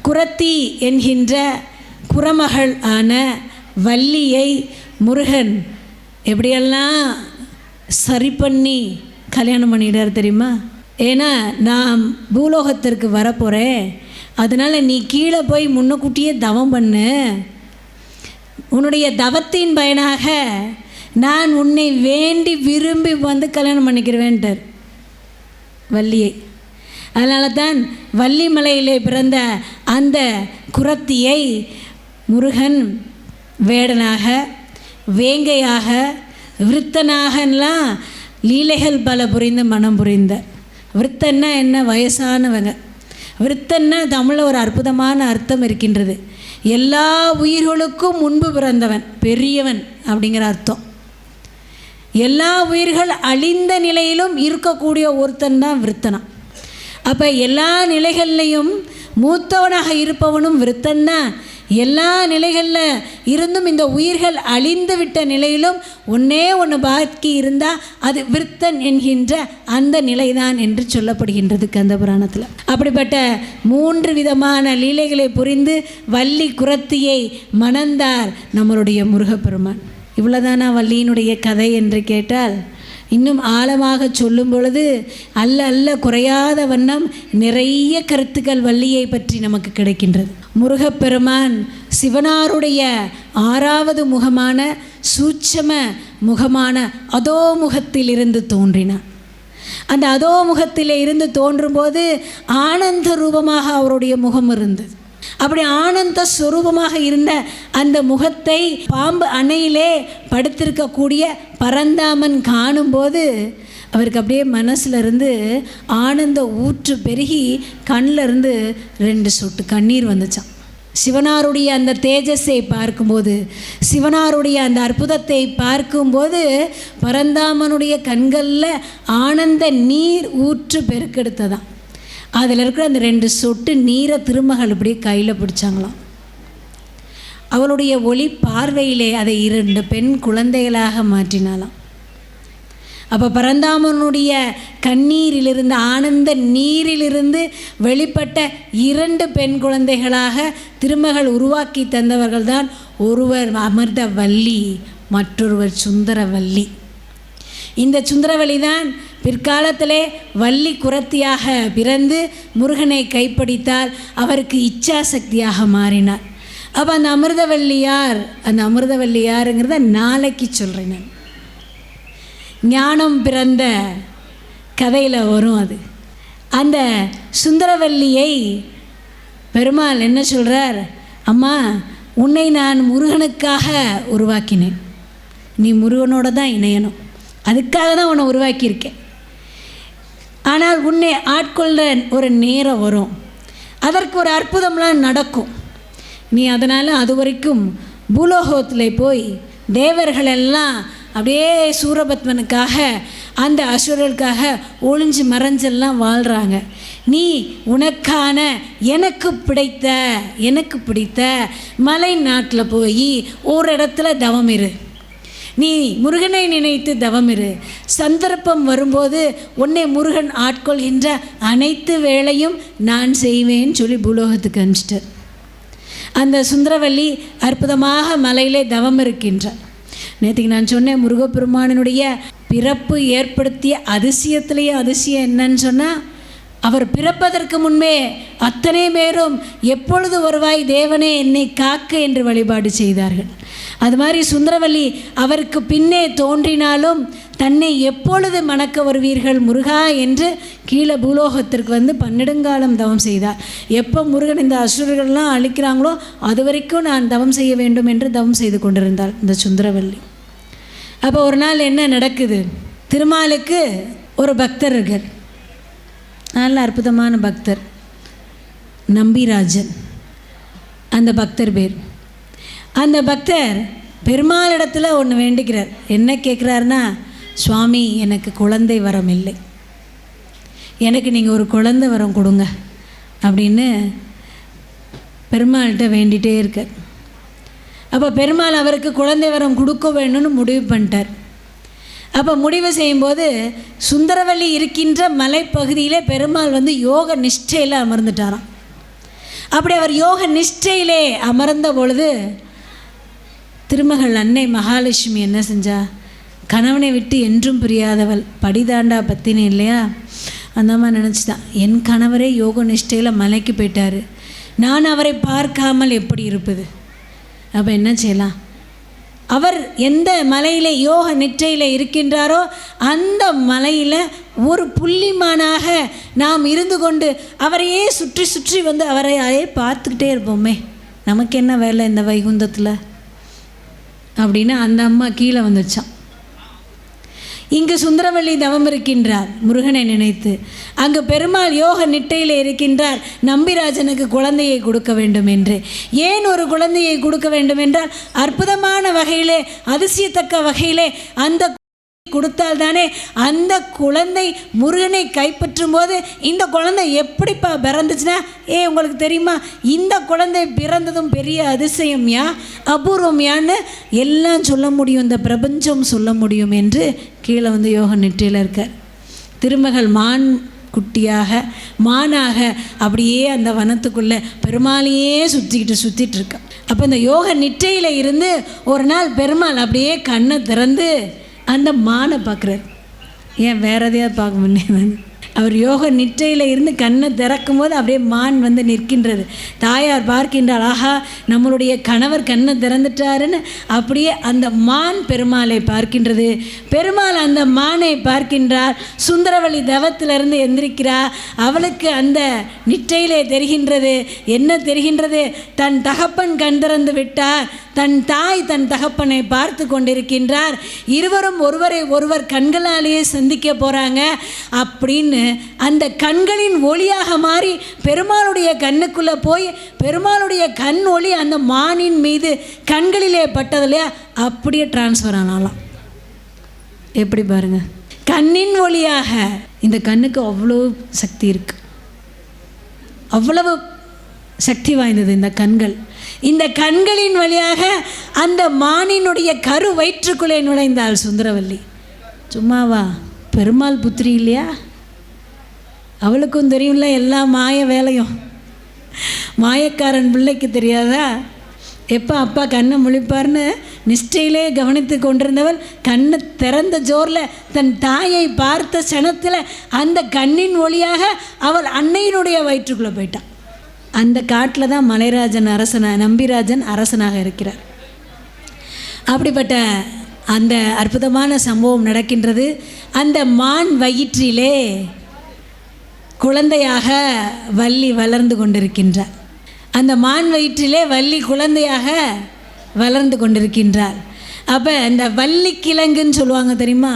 குரத்தி என்கின்ற குரமகள் ஆன வள்ளியை முருகன் எப்படியெல்லாம் சரி பண்ணி கல்யாணம் பண்ணிட்டார் தெரியுமா? ஏன்னா நான் பூலோகத்திற்கு வரப்போகிறேன், அதனால் நீ கீழே போய் முன்னக்கூட்டியே தவம் பண்ணு, உன்னுடைய தவத்தின் பயனாக நான் உன்னை வேண்டி விரும்பி வந்து கல்யாணம் பண்ணிக்கிறவேன்ட்டார் வள்ளியை. அதனால தான் வள்ளி மலையிலே பிறந்த அந்த குரத்தியை முருகன் வேடனாக, வேங்கையாக, விருத்தனாகலாம் லீலைகள் பல புரிந்து மனம் புரிந்த. விருத்தன்னா என்ன? வயசானவங்க. விருத்தன்னா தமிழில் ஒரு அற்புதமான அர்த்தம் இருக்கின்றது. எல்லா உயிர்களுக்கும் முன்பு பிறந்தவன், பெரியவன் அப்படிங்கிற அர்த்தம். எல்லா உயிர்கள் அழிந்த நிலையிலும் இருக்கக்கூடிய ஒருத்தன் தான் விருத்தனா. அப்போ எல்லா நிலைகள்லையும் மூத்தவனாக இருப்பவனும் விருத்தன்னா. எல்லா நிலைகளில் இருந்தும் இந்த உயிர்கள் அழிந்து விட்ட நிலையிலும் ஒன்றே ஒன்று பாக்கி இருந்தால் அது விருத்தன் என்கின்ற அந்த நிலைதான் என்று சொல்லப்படுகின்றது கந்த புராணத்தில். அப்படிப்பட்ட 3 விதமான லீலைகளை புரிந்து வள்ளி குரத்தியை மணந்தார் நம்மளுடைய முருகப்பெருமான். இவ்வளோதானா வள்ளியினுடைய கதை என்று கேட்டால், இன்னும் ஆழமாக சொல்லும் பொழுது அல்ல அல்ல குறையாத வண்ணம் நிறைய கருத்துக்கள் வள்ளியை பற்றி நமக்கு கிடைக்கின்றது. முருகப்பெருமான் சிவனாருடைய 6வது முகமான சூட்சம முகமான அதோமுகத்தில் இருந்து தோன்றினார். அந்த அதோமுகத்தில் இருந்து தோன்றும்போது ஆனந்த ரூபமாக அவருடைய முகம் இருந்தது. அப்படி ஆனந்த ஸ்வரூபமாக இருந்த அந்த முகத்தை பாம்பு அணையிலே படுத்திருக்கக்கூடிய பரந்தாமன் காணும்போது அவருக்கு அப்படியே மனசுல இருந்து ஆனந்த ஊற்று பெருகி கண்ணில் இருந்து 2 சொட்டு கண்ணீர் வந்துச்சான். சிவனாருடைய அந்த தேஜஸை பார்க்கும்போது, சிவனாருடைய அந்த அற்புதத்தை பார்க்கும்போது பரந்தாமனுடைய கண்களில் ஆனந்த நீர் ஊற்று பெருக்கெடுத்ததான். அதில் இருக்கிற அந்த 2 சொட்டு நீரை திருமகள் இப்படியே கையில் பிடிச்சாங்களாம். அவளுடைய ஒளி பார்வையிலே அதை 2 பெண் குழந்தைகளாக மாற்றினாலாம். அப்போ பரந்தாமனுடைய கண்ணீரிலிருந்து, ஆனந்த நீரிலிருந்து வெளிப்பட்ட 2 பெண் குழந்தைகளாக திருமகள் உருவாக்கி தந்தவர்கள் தான் ஒருவர் அமிர்த வள்ளி, மற்றொருவர் சுந்தரவள்ளி. இந்த சுந்தரவள்ளி தான் பிற்காலத்திலே வள்ளி குரத்தியாக பிறந்து முருகனை கைப்பிடித்தால் அவருக்கு இச்சாசக்தியாக மாறினார். அப்போ அந்த அமிர்தவள்ளியார், அந்த அமிர்தவள்ளியாருங்கிறத நாளைக்கு சொல்கிறேன் நான். ஞானம் பிறந்த கதையில் வரும் அது. அந்த சுந்தரவள்ளியை பெருமாள் என்ன சொல்கிறார்? அம்மா, உன்னை நான் முருகனுக்காக உருவாக்கினேன், நீ முருகனோட தான் இணையணும், அதுக்காக தான் உன்னை உருவாக்கியிருக்கேன். ஆனால் உன்னை ஆட்கொள்ள ஒரு நேரம் வரும், அதற்கு ஒரு அற்புதம்லாம் நடக்கும். நீ அதனால் அது வரைக்கும் பூலோகத்தில் போய் தேவர்களெல்லாம் அப்படியே சூரபத்மனுக்காக, அந்த அசுரர்களுக்காக ஒளிஞ்சு மறைஞ்செல்லாம் வாழ்கிறாங்க. நீ உனக்கான எனக்கு பிடித்த மலை நாட்டில் போய் ஒரு இடத்துல தவம் இரு. நீ முருகனை நினைத்து தவம் இரு. சந்தர்ப்பம் வரும்போது உன்னை முருகன் ஆட்கொள்கின்ற அனைத்து வேளையும் நான் செய்வேன்னு சொல்லி பூலோகத்துக்கு அனுப்பிச்சிட்டார். அந்த சுந்தரவள்ளி அற்புதமாக மலையிலே தவம் இருக்கின்றார். நேற்றுக்கு நான் சொன்னேன், முருகப்பெருமானினுடைய பிறப்பு ஏற்படுத்திய அதிசயத்திலேயே அதிசயம் என்னன்னு சொன்னால், அவர் பிறப்பதற்கு முன்பே அத்தனை பேரும் எப்பொழுது வருவாய் தேவனே என்னை காக்க என்று வழிபாடு செய்தார்கள். அது மாதிரி சுந்தரவள்ளி அவருக்கு பின்னே தோன்றினாலும் தன்னை எப்பொழுது மணக்க வருவீர்கள் முருகா என்று கீழே பூலோகத்திற்கு வந்து 12 காலம் தவம் செய்தார். எப்போ முருகன் இந்த அசுரர்கள்லாம் அழிக்கிறாங்களோ அது வரைக்கும் நான் தவம் செய்ய வேண்டும் என்று தவம் செய்து கொண்டிருந்தாள் இந்த சுந்தரவள்ளி. அப்போ ஒரு நாள் என்ன நடக்குது? திருமாலுக்கு ஒரு பக்தர் இருக்கார், நல்ல அற்புதமான பக்தர், நம்பிராஜன் அந்த பக்தர் பேர். அந்த பக்தர் பெருமாளிடத்தில் ஒன்று வேண்டிக்கிறார். என்ன கேட்குறாருன்னா, சுவாமி எனக்கு குழந்தை வரம் இல்லை, எனக்கு நீங்கள் ஒரு குழந்தை வரம் கொடுங்க அப்படின்னு பெருமாள்கிட்ட வேண்டிகிட்டே இருக்கார். அப்போ பெருமாள் அவருக்கு குழந்தை வரம் கொடுக்க வேணும்னு முடிவு பண்ணிட்டார். அப்போ முடிவு செய்யும்போது சுந்தரவள்ளி இருக்கின்ற மலைப்பகுதியிலே பெருமாள் வந்து யோக நிஷ்டையில் அமர்ந்துட்டாராம். அப்படி அவர் யோக நிஷ்டையிலே அமர்ந்த பொழுது திருமகள் அன்னை மகாலட்சுமி என்ன செஞ்சா, கணவனை விட்டு என்றும் பிரியாதவள், படிதாண்டா பத்தினி இல்லையா, அந்த மாதிரி நினச்சிதான், என் கணவரே யோக நிஷ்டையில் மலைக்கு போயிட்டார், நான் அவரை பார்க்காமல் எப்படி இருப்பது. அப்போ என்ன செய்யலாம், அவர் எந்த மலையில் யோக நிஷ்டையில் இருக்கின்றாரோ அந்த மலையில் ஒரு புள்ளிமானாக நாம் இருந்து கொண்டு அவரையே சுற்றி சுற்றி வந்து அவரையே பார்த்துக்கிட்டே இருப்போமே, நமக்கு என்ன வேலை இந்த வைகுந்தத்தில் அப்படின்னு அந்த அம்மா கீழே வந்துச்சான். இங்கு சுந்தரவல்லி தவம் இருக்கின்றார் முருகனை நினைத்து. அங்கு பெருமாள் யோக நிட்டையில் இருக்கின்றார், நம்பிராஜனுக்கு குழந்தையை கொடுக்க வேண்டும் என்று. ஏன் ஒரு குழந்தையை கொடுக்க வேண்டும் என்றால், அற்புதமான வகையிலே அதிசயத்தக்க வகையிலே அந்த கொடுத்தால் தானே அந்த குழந்தை முருகனை கைப்பற்றும் போது, இந்த குழந்தை எப்படிப்பா பிறந்துச்சுன்னா, உங்களுக்கு தெரியுமா, இந்த குழந்தை பிறந்ததும் பெரிய அதிசயம்யா, அபூர்வம்யான்னு எல்லாம் சொல்ல முடியும், இந்த பிரபஞ்சம் சொல்ல முடியும் என்று கீழே வந்து யோக நிட்டையில் இருக்கார். திருமகள் மான் குட்டியாக மானாக அப்படியே அந்த வனத்துக்குள்ளே பெருமாளையே சுற்றிட்டு இருக்கா. அப்போ இந்த யோக நிட்டையில் இருந்து ஒரு நாள் பெருமாள் அப்படியே கண்ணை திறந்து அந்த மானை பார்க்குறாரு. ஏன் வேறு எதையாவது பார்க்க முடியாது, அவர் யோக நிட்டையில் இருந்து கண்ணை திறக்கும் போது அப்படியே மான் வந்து நிற்கின்றது. தாயார் பார்க்கின்றாள், ஆஹா நம்மளுடைய கணவர் கண்ணை திறந்துட்டாருன்னு. அப்படியே அந்த மான் பெருமாளை பார்க்கின்றது. பெருமாள் அந்த மானை பார்க்கின்றார். சுந்தரவல்லி தவத்திலிருந்து எந்திரிக்கிறார். அவளுக்கு அந்த நிட்டையிலே தெரிகின்றது. என்ன தெரிகின்றது, தன் தகப்பன் கண் திறந்து விட்டார், தன் தாய் தன் தகப்பனை பார்த்து கொண்டிருக்கின்றார், இருவரும் ஒருவரை ஒருவர் கண்களாலேயே சந்திக்க போகிறாங்க அப்படின்னு அந்த கண்களின் ஒளியாக மாறி பெருமாளுடைய கண்ணுக்குள்ளே போய் பெருமாளுடைய கண் ஒளி அந்த மானின் மீது கண்களிலே பட்டது இல்லையா, அப்படியே டிரான்ஸ்ஃபர் ஆனாலாம். எப்படி பாருங்க, கண்ணின் ஒளியாக. இந்த கண்ணுக்கு அவ்வளோ சக்தி இருக்கு, அவ்வளவு சக்தி வாய்ந்தது இந்த கண்கள். இந்த கண்களின் வழியாக அந்த மானினுடைய கரு வயிற்றுக்குள்ளே நுழைந்தாள் சுந்தரவல்லி. சும்மாவா, பெருமாள் புத்திரி இல்லையா, அவளுக்கும் தெரியும்ல எல்லா மாய வேலையும். மாயக்காரன் பிள்ளைக்கு தெரியாதா, எப்போ அப்பா கண்ணை முழிப்பார்னு நிஷ்டையிலே கவனித்து கொண்டிருந்தவள் கண்ணை திறந்த ஜோரில் தன் தாயை பார்த்த சனத்தில் அந்த கண்ணின் ஒளியாக அவள் அன்னையினுடைய வயிற்றுக்குள்ளே போயிட்டான். அந்த காட்டில் தான் மலைராஜன் நம்பிராஜன் அரசனாக இருக்கிறார். அப்படிப்பட்ட அந்த அற்புதமான சம்பவம் நடக்கின்றது. அந்த மான் வயிற்றிலே குழந்தையாக வள்ளி வளர்ந்து கொண்டிருக்கின்றார். அந்த மான் வயிற்றிலே வள்ளி குழந்தையாக வளர்ந்து கொண்டிருக்கின்றார். அப்போ இந்த வள்ளிக்கிழங்குன்னு சொல்லுவாங்க தெரியுமா,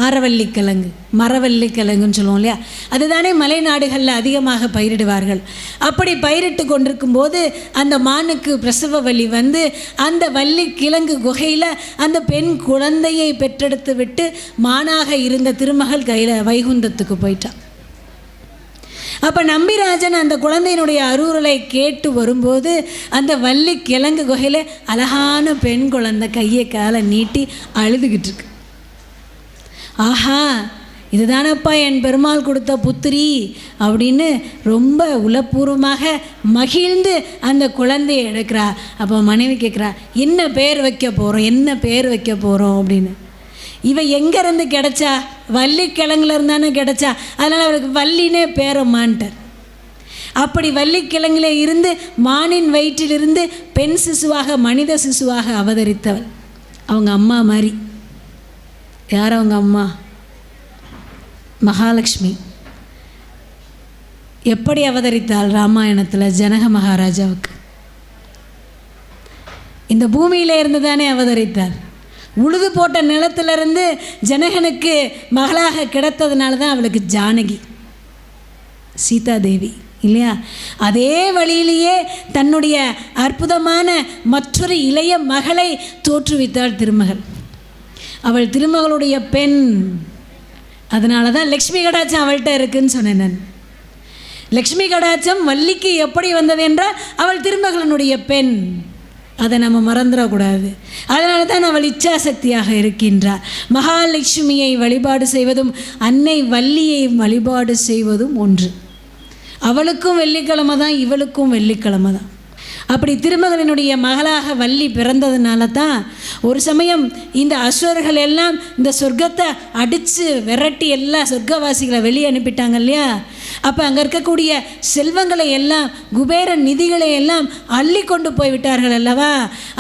ஆரவள்ளிக்கிழங்கு, மரவள்ளிக்கிழங்குன்னு சொல்லுவோம் இல்லையா, அதுதானே மலை நாடுகளில் அதிகமாக பயிரிடுவார்கள். அப்படி பயிரிட்டு கொண்டிருக்கும் போது அந்த மானுக்கு பிரசவ வலி வந்து அந்த வள்ளிக்கிழங்கு குகையில் அந்த பெண் குழந்தையை பெற்றெடுத்து விட்டு மானாக இருந்த திருமகள் கையில் வைகுந்தத்துக்கு போயிட்டான். அப்போ நம்பிராஜன் அந்த குழந்தையினுடைய அருளை கேட்டு வரும்போது அந்த வள்ளிக்கிழங்கு குகையில் அழகான பெண் குழந்தை கையை காலை நீட்டி அழுதுகிட்டு இருக்கு. ஆஹா, இதுதானப்பா என் பெருமாள் கொடுத்த புத்திரி அப்படின்னு ரொம்ப உளப்பூர்வமாக மகிழ்ந்து அந்த குழந்தையை எடுக்கிறா. அப்போ மனைவி கேட்குறா, என்ன பேர் வைக்க போகிறோம் அப்படின்னு. இவ எங்கேருந்து கிடச்சா, வள்ளிக்கிழங்குல இருந்தானே கிடச்சா, அதனால் அவளுக்கு வள்ளினே பேரம்மான்ட்டார். அப்படி வள்ளிக்கிழங்குல இருந்து மானின் வயிற்றிலிருந்து பெண் சிசுவாக மனித சிசுவாக அவதரித்தவள். அவங்க அம்மா மாதிரி. யார் அவங்க அம்மா? மகாலட்சுமி. எப்படி அவதரித்தாள் ராமாயணத்தில் ஜனக மகாராஜாவுக்கு? இந்த பூமியில இருந்து தானே அவதரித்தாள். உழுது போட்ட நிலத்திலிருந்து ஜனகனுக்கு மகளாக கிடைத்ததுனால தான் அவளுக்கு ஜானகி, சீதாதேவி இல்லையா? அதே வழியிலேயே தன்னுடைய அற்புதமான மற்றொரு இளைய மகளை தோற்றுவித்தாள் திருமகள். அவள் திருமகளுடைய பெண். அதனால தான் லக்ஷ்மி கடாட்சம் அவள்கிட்ட இருக்குன்னு சொன்னேன் நான். லக்ஷ்மி கடாட்சம் வள்ளிக்கு எப்படி வந்தது என்றால் அவள் திருமகளினுடைய பெண். அதை நம்ம மறந்துடக்கூடாது. அதனால தான் அவள் இச்சாசக்தியாக இருக்கின்றார். மகாலட்சுமியை வழிபாடு செய்வதும் அன்னை வள்ளியை வழிபாடு செய்வதும் ஒன்று. அவளுக்கும் வெள்ளிக்கிழமை தான், இவளுக்கும் வெள்ளிக்கிழமை தான். அப்படி திருமகனினுடைய மகளாக வள்ளி பிறந்ததுனால தான் ஒரு சமயம் இந்த அசுரர்கள் எல்லாம் இந்த சொர்க்கத்தை அடித்து விரட்டி எல்லா சொர்க்கவாசிகளை வெளியே அனுப்பிட்டாங்க இல்லையா. அப்போ அங்கே இருக்கக்கூடிய செல்வங்களை எல்லாம், குபேர நிதிகளை எல்லாம் அள்ளி கொண்டு போய்விட்டார்கள் அல்லவா.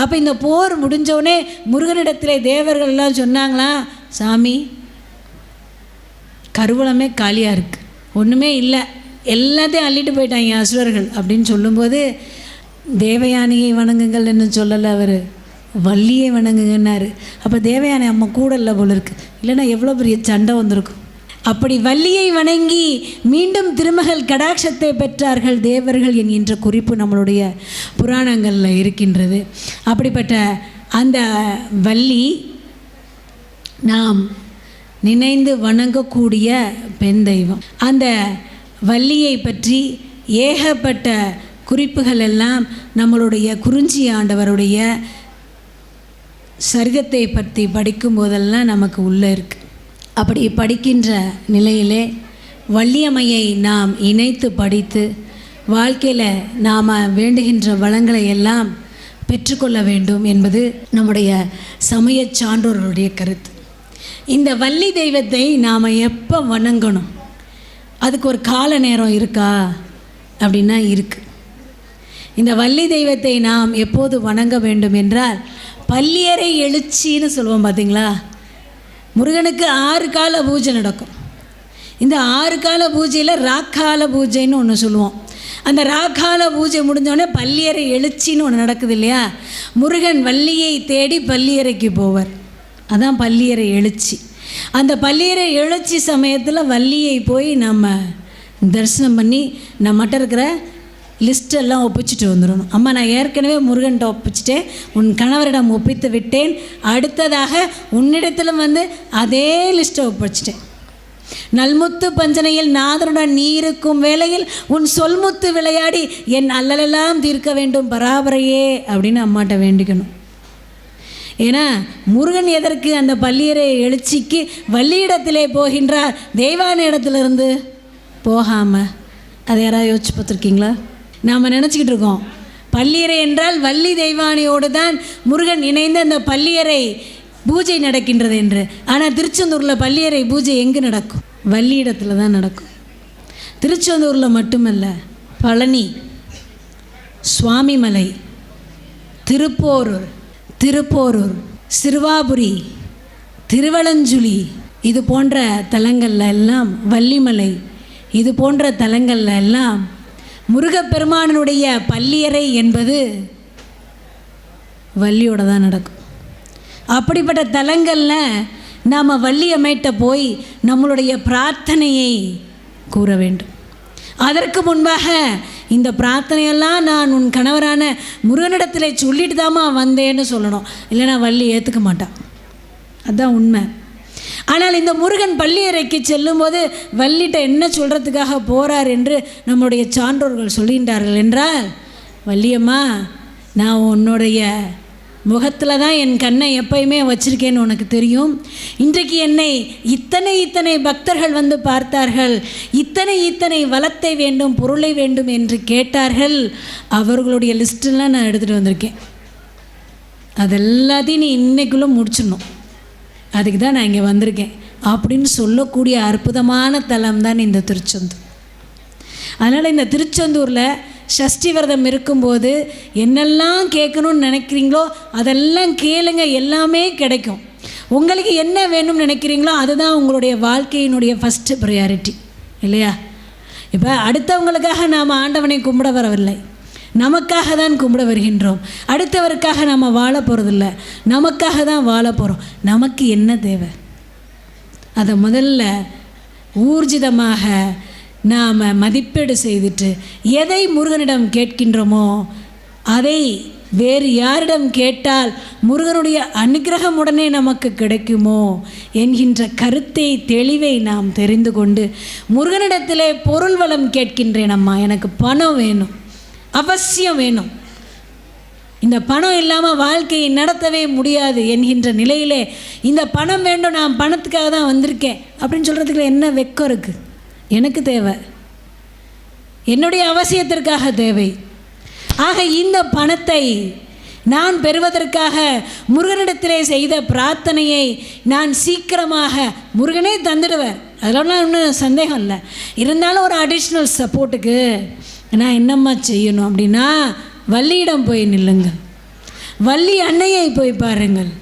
அப்போ இந்த போர் முடிஞ்சோடனே முருகனிடத்திலே தேவர்கள் எல்லாம் சொன்னாங்களாம், சாமி கருவூலமே காலியாக இருக்குது, ஒன்றுமே இல்லை, எல்லாத்தையும் அள்ளிட்டு போயிட்டாங்க அசுரர்கள் அப்படின்னு சொல்லும்போது, தேவயானியை வணங்குங்கள் என்று சொல்லலை அவர், வள்ளியை வணங்குங்கன்னாரு. அப்போ தேவயானி அம்மா கூட இல்லை போல இருக்கு, இல்லைன்னா எவ்வளோ பெரிய சண்டை வந்திருக்கும். அப்படி வள்ளியை வணங்கி மீண்டும் திருமகள் கடாட்சத்தை பெற்றார்கள் தேவர்கள் என்கின்ற குறிப்பு நம்மளுடைய புராணங்களில் இருக்கின்றது. அப்படிப்பட்ட அந்த வள்ளி நாம் நினைந்து வணங்கக்கூடிய பெண் தெய்வம். அந்த வள்ளியை பற்றி ஏகப்பட்ட குறிப்புகள் எல்லாம் நம்மளுடைய குறிஞ்சி ஆண்டவருடைய சரிதத்தை பற்றி படிக்கும் போதெல்லாம் நமக்கு உள்ளே இருக்குது. அப்படி படிக்கின்ற நிலையிலே வள்ளியம்மையை நாம் இணைத்து படித்து வாழ்க்கையில் நாம் வேண்டுகின்ற வளங்களை எல்லாம் பெற்றுக்கொள்ள வேண்டும் என்பது நம்முடைய சமய சான்றோர்களுடைய கருத்து. இந்த வள்ளி தெய்வத்தை நாம் எப்போ வணங்கணும், அதுக்கு ஒரு கால நேரம் இருக்கா அப்படின்னா இருக்குது. இந்த வள்ளி தெய்வத்தை நாம் எப்போது வணங்க வேண்டும் என்றால், பள்ளியறை எழுச்சின்னு சொல்லுவோம் பார்த்தீங்களா. முருகனுக்கு 6 கால பூஜை நடக்கும். இந்த 6 கால பூஜையில் ராக்கால பூஜைன்னு ஒன்று சொல்லுவோம். அந்த ராக்கால பூஜை முடிஞ்சோடனே பள்ளியறை எழுச்சின்னு ஒன்று நடக்குது இல்லையா. முருகன் வள்ளியை தேடி பள்ளியறைக்கு போவார், அதான் பள்ளியறை எழுச்சி. அந்த பள்ளியறை எழுச்சி சமயத்தில் வள்ளியை போய் நம்ம தரிசனம் பண்ணி நம்மகிட்ட இருக்கிற லிஸ்டெல்லாம் ஒப்பிச்சுட்டு வந்துடணும். அம்மா நான் ஏற்கனவே முருகன்கிட்ட ஒப்பிச்சிட்டேன், உன் கணவரிடம் ஒப்பித்து விட்டேன், அடுத்ததாக உன்னிடத்திலும் அதே லிஸ்ட்டை ஒப்பிச்சிட்டேன். நல்முத்து பஞ்சனையில் நாதனுடன் நீ இருக்கும் வேளையில் உன் சொல்முத்து விளையாடி என் அல்லலெல்லாம் தீர்க்க வேண்டும் பராபரையே அப்படின்னு அம்மாட்ட வேண்டிக்கணும். ஏன்னா முருகன் எதற்கு அந்த பள்ளியறை எழுச்சிக்கு வள்ளியிடத்திலே போகின்றார், தெய்வான இடத்துலேருந்து போகாமல்? அதை யாராவது யோசிச்சு பார்த்துருக்கீங்களா? நாம் நினச்சிக்கிட்டு இருக்கோம் பள்ளியறை என்றால் வள்ளி தெய்வானையோடு தான் முருகன் இணைந்து அந்த பள்ளியறை பூஜை நடக்கின்றது என்று. ஆனால் திருச்செந்தூரில் பள்ளியறை பூஜை எங்கே நடக்கும்? வள்ளியிடத்தில் தான் நடக்கும். திருச்செந்தூரில் மட்டுமல்ல, பழனி, சுவாமிமலை, திருப்போரூர், சிறுவாபுரி, திருவலஞ்சுழி, இது போன்ற தலங்களில் எல்லாம், வள்ளிமலை, இது போன்ற தலங்களில் எல்லாம் முருகப்பெருமானுடைய பள்ளியறை என்பது வள்ளியோடு தான் நடக்கும். அப்படிப்பட்ட தலங்களில் நாம் வள்ளியம்மைட்ட போய் நம்மளுடைய பிரார்த்தனையை கூற வேண்டும். அதற்கு முன்பாக இந்த பிரார்த்தனையெல்லாம் நான் உன் கணவரான முருகனிடத்தில் சொல்லிட்டு தாம்மா வந்தேன்னு சொல்லணும், இல்லைன்னா வள்ளி ஏற்றுக்க மாட்டான். அதுதான் உண்மை. ஆனால் இந்த முருகன் பள்ளியறைக்கு செல்லும்போது வள்ளிட்ட என்ன சொல்கிறதுக்காக போகிறார் என்று நம்முடைய சான்றோர்கள் சொல்கின்றார்கள் என்றால், வள்ளியம்மா நான் உன்னுடைய முகத்தில் தான் என் கண்ணை எப்பயுமே வச்சுருக்கேன்னு உனக்கு தெரியும். இன்றைக்கு என்னை இத்தனை பக்தர்கள் பார்த்தார்கள், இத்தனை வளத்தை வேண்டும், பொருளை வேண்டும் என்று கேட்டார்கள். அவர்களுடைய லிஸ்ட்டெல்லாம் நான் எடுத்துகிட்டு வந்திருக்கேன். அதெல்லாத்தையும் நீ இன்னைக்குள்ளே முடிச்சிடணும், அதுக்கு தான் நான் இங்கே வந்திருக்கேன் அப்படின்னு சொல்லக்கூடிய அற்புதமான தலம் தான் இந்த திருச்செந்தூர். அதனால் இந்த திருச்செந்தூரில் சஷ்டி விரதம் இருக்கும்போது என்னெல்லாம் கேட்கணும்னு நினைக்கிறீங்களோ அதெல்லாம் கேளுங்க, எல்லாமே கிடைக்கும். உங்களுக்கு என்ன வேணும்னு நினைக்கிறீங்களோ அதுதான் உங்களுடைய வாழ்க்கையினுடைய ஃபஸ்ட்டு ப்ரையாரிட்டி இல்லையா. இப்போ அடுத்தவங்களுக்காக நாம் ஆண்டவனை கும்பிட வரவில்லை, நமக்காக தான் கும்பிட வருகின்றோம். அடுத்தவருக்காக நாம் வாழ போகிறதில்ல, நமக்காக தான் வாழ போகிறோம். நமக்கு என்ன தேவை அதை முதல்ல ஊர்ஜிதமாக நாம் மதிப்பீடு செய்துட்டு, எதை முருகனிடம் கேட்கின்றோமோ அதை வேறு யாரிடம் கேட்டால் முருகனுடைய அனுகிரகம் உடனே நமக்கு கிடைக்குமோ என்கின்ற கருத்தை, தெளிவை நாம் தெரிந்து கொண்டு முருகனிடத்திலே பொருள் வளம் கேட்கின்றேன். அம்மா எனக்கு பணம் வேணும், அவசியம் வேணும், இந்த பணம் இல்லாமல் வாழ்க்கையை நடத்தவே முடியாது என்கின்ற நிலையிலே இந்த பணம் வேண்டும், நான் பணத்துக்காக தான் வந்திருக்கேன் அப்படின்னு சொல்கிறதுக்கு என்ன வெக்கம் இருக்குது? எனக்கு தேவை என்னுடைய அவசியத்திற்காக தேவை. ஆக இந்த பணத்தை நான் பெறுவதற்காக முருகனிடத்திலே செய்த பிரார்த்தனையை நான் சீக்கிரமாக முருகனே தந்துடுவார், அதெல்லாம் ஒன்றும் சந்தேகம் இல்லை. இருந்தாலும் ஒரு அடிஷ்னல் சப்போர்ட்டுக்கு நான் என்னம்மா செய்யணும் அப்படின்னா, வள்ளியிடம் போய் நில்லுங்கள், வள்ளி அன்னையை போய் பாருங்கள்.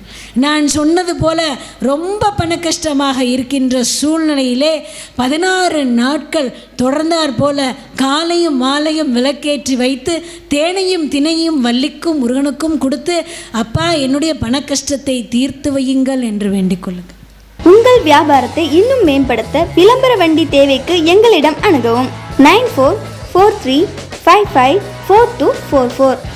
நான் சொன்னது போல ரொம்ப பண கஷ்டமாக இருக்கின்ற சூழ்நிலையிலே 16 நாட்கள் தொடர்ந்தார் போல காலையும் மாலையும் விளக்கேற்றி வைத்து தேனையும் தினையும் வள்ளிக்கும் முருகனுக்கும் கொடுத்து, அப்பா என்னுடைய பண கஷ்டத்தை தீர்த்து வையுங்கள் என்று வேண்டிக் கொள்ளுங்கள். உங்கள் வியாபாரத்தை இன்னும் மேம்படுத்த விளம்பர வண்டி தேவைக்கு எங்களிடம் அணுகவும். 9443554244